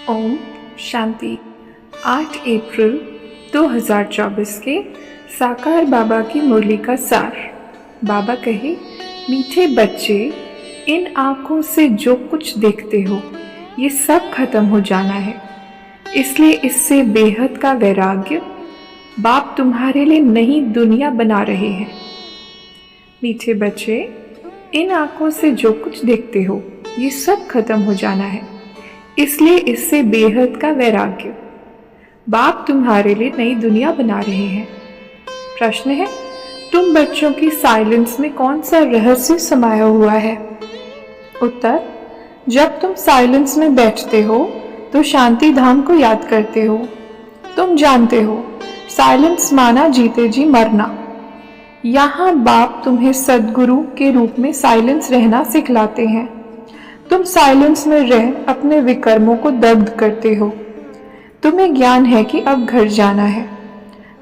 ओम शांति। 8 अप्रैल 2024 के साकार बाबा की मुरली का सार। बाबा कहे, मीठे बच्चे, इन आँखों से जो कुछ देखते हो ये सब खत्म हो जाना है, इसलिए इससे बेहद का वैराग्य बाप तुम्हारे लिए नई दुनिया बना रहे हैं। मीठे बच्चे, इन आँखों से जो कुछ देखते हो ये सब खत्म हो जाना है, इसलिए इससे बेहद का वैराग्य बाप तुम्हारे लिए नई दुनिया बना रहे हैं। प्रश्न है, तुम बच्चों की साइलेंस में कौन सा रहस्य समाया हुआ है? उत्तर, जब तुम साइलेंस में बैठते हो तो शांति धाम को याद करते हो। तुम जानते हो साइलेंस माना जीते जी मरना। यहाँ बाप तुम्हें सद्गुरु के रूप में साइलेंस रहना सिखलाते हैं। तुम साइलेंस में रह अपने विकर्मों को दग्ध करते हो। तुम्हें ज्ञान है कि अब घर जाना है।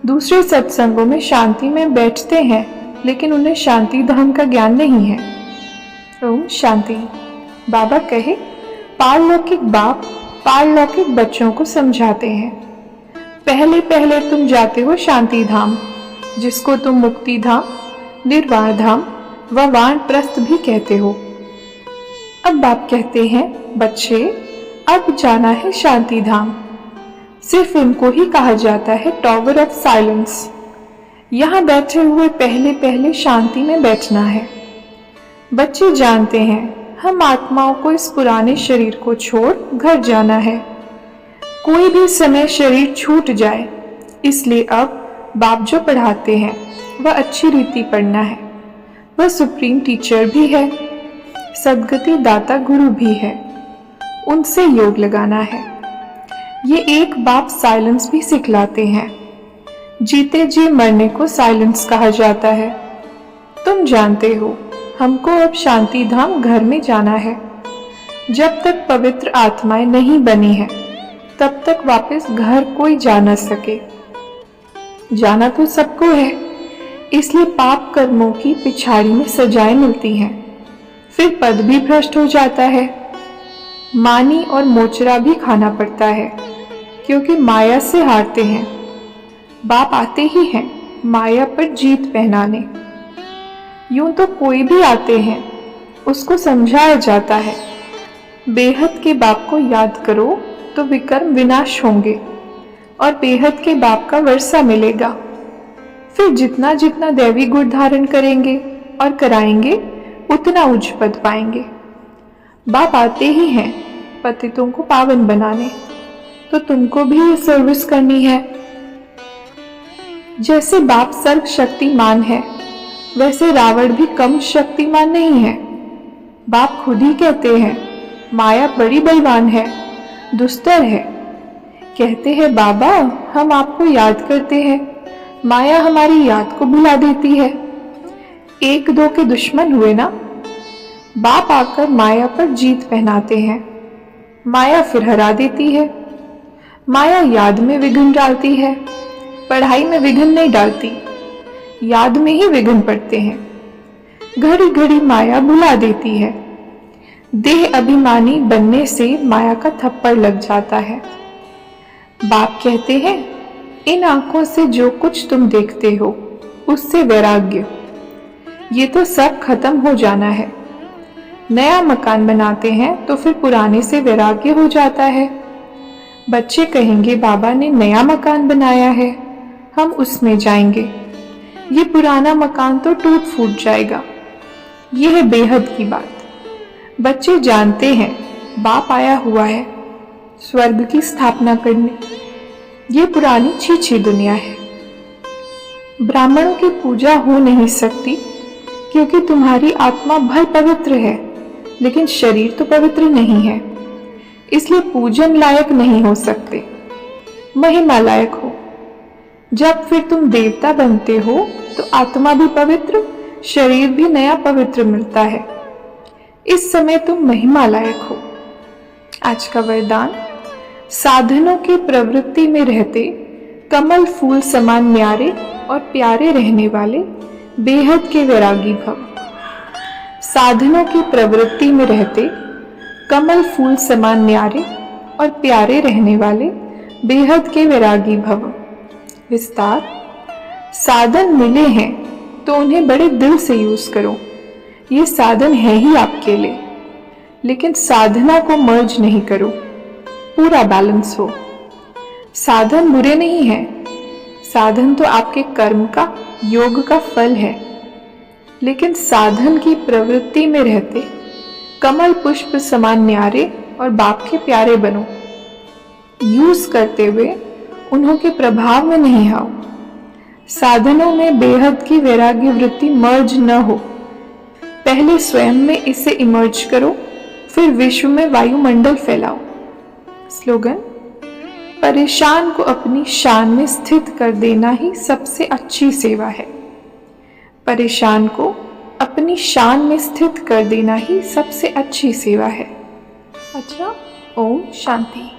दूसरे सत्संगों में शांति में बैठते हैं, लेकिन उन्हें शांति धाम का ज्ञान नहीं है। ओम शांति। बाबा कहे, पारलौकिक बाप पारलौकिक बच्चों को समझाते हैं। पहले पहले तुम जाते हो शांति धाम, जिसको तुम मुक्ति धाम, निर्वाण धाम व वानप्रस्थ भी कहते हो। अब बाप कहते हैं, बच्चे, अब जाना है शांति धाम। सिर्फ उनको ही कहा जाता है टॉवर ऑफ साइलेंस। यहाँ बैठे हुए पहले पहले शांति में बैठना है। बच्चे जानते हैं हम आत्माओं को इस पुराने शरीर को छोड़ घर जाना है। कोई भी समय शरीर छूट जाए, इसलिए अब बाप जो पढ़ाते हैं वह अच्छी रीति पढ़ना है। वह सुप्रीम टीचर भी है, सद्गति दाता गुरु भी है, उनसे योग लगाना है। ये एक बाप साइलेंस भी सिखलाते हैं। जीते जी मरने को साइलेंस कहा जाता है। तुम जानते हो हमको अब शांति धाम घर में जाना है। जब तक पवित्र आत्माएं नहीं बनी है, तब तक वापस घर कोई जा न सके। जाना तो सबको है, इसलिए पाप कर्मों की पिछाड़ी में सजाएं मिलती हैं। फिर पद भी भ्रष्ट हो जाता है। मानी और मोचरा भी खाना पड़ता है, क्योंकि माया से हारते हैं। बाप आते ही हैं माया पर जीत पहनाने। यूं तो कोई भी आते हैं, उसको समझाया जाता है, बेहद के बाप को याद करो तो विकर्म विनाश होंगे और बेहद के बाप का वर्षा मिलेगा। फिर जितना जितना दैवी गुण धारण करेंगे और कराएंगे, उतना उच्च पद पाएंगे। बाप आते ही हैं पतितों को पावन बनाने, तो तुमको भी ये सर्विस करनी है। जैसे बाप सर्व शक्तिमान है, वैसे रावण भी कम शक्तिमान नहीं है। बाप खुद ही कहते हैं माया बड़ी बलवान है, दुस्तर है। कहते हैं बाबा, हम आपको याद करते हैं, माया हमारी याद को भुला देती है। एक दो के दुश्मन हुए ना। बाप आकर माया पर जीत पहनाते हैं। माया फिर हरा देती है। माया याद में विघ्न डालती है, पढ़ाई में विघ्न नहीं डालती, याद में ही विघ्न पड़ते हैं। घड़ी घड़ी माया भुला देती है। देह अभिमानी बनने से माया का थप्पड़ लग जाता है। बाप कहते हैं, इन आंखों से जो कुछ तुम देखते हो उससे वैराग्य, ये तो सब खत्म हो जाना है। नया मकान बनाते हैं तो फिर पुराने से वैराग्य हो जाता है। बच्चे कहेंगे बाबा ने नया मकान बनाया है, हम उसमें जाएंगे। ये पुराना मकान तो टूट फूट जाएगा। यह है बेहद की बात। बच्चे जानते हैं बाप आया हुआ है स्वर्ग की स्थापना करने। ये पुरानी छीछी दुनिया है। ब्राह्मणों की पूजा हो नहीं सकती, क्योंकि तुम्हारी आत्मा भर पवित्र है, लेकिन शरीर तो पवित्र नहीं है, इसलिए पूजन लायक नहीं हो सकते, महिमा लायक हो। जब फिर तुम देवता बनते हो तो आत्मा भी पवित्र, शरीर भी नया पवित्र मिलता है। इस समय तुम महिमा लायक हो। आज का वरदान, साधनों की प्रवृत्ति में रहते कमल फूल समान न्यारे और प्यारे रहने वाले बेहद के वैरागी भव। साधनों की प्रवृत्ति में रहते कमल फूल समान न्यारे और प्यारे रहने वाले बेहद के वैरागी भव। विस्तार, साधन मिले हैं तो उन्हें बड़े दिल से यूज करो। ये साधन है ही आपके लिए, लेकिन साधना को मर्ज नहीं करो, पूरा बैलेंस हो। साधन बुरे नहीं है, साधन तो आपके कर्म का, योग का फल है, लेकिन साधन की प्रवृत्ति में रहते कमल पुष्प समान न्यारे और बाप के प्यारे बनो। यूज करते हुए उन्हों के प्रभाव में नहीं आओ। साधनों में बेहद की वैराग्य वृत्ति मर्ज न हो। पहले स्वयं में इसे इमर्ज करो, फिर विश्व में वायुमंडल फैलाओ। स्लोगन, परेशान को अपनी शान में स्थित कर देना ही सबसे अच्छी सेवा है। परेशान को अपनी शान में स्थित कर देना ही सबसे अच्छी सेवा है। अच्छा, ओम शांति।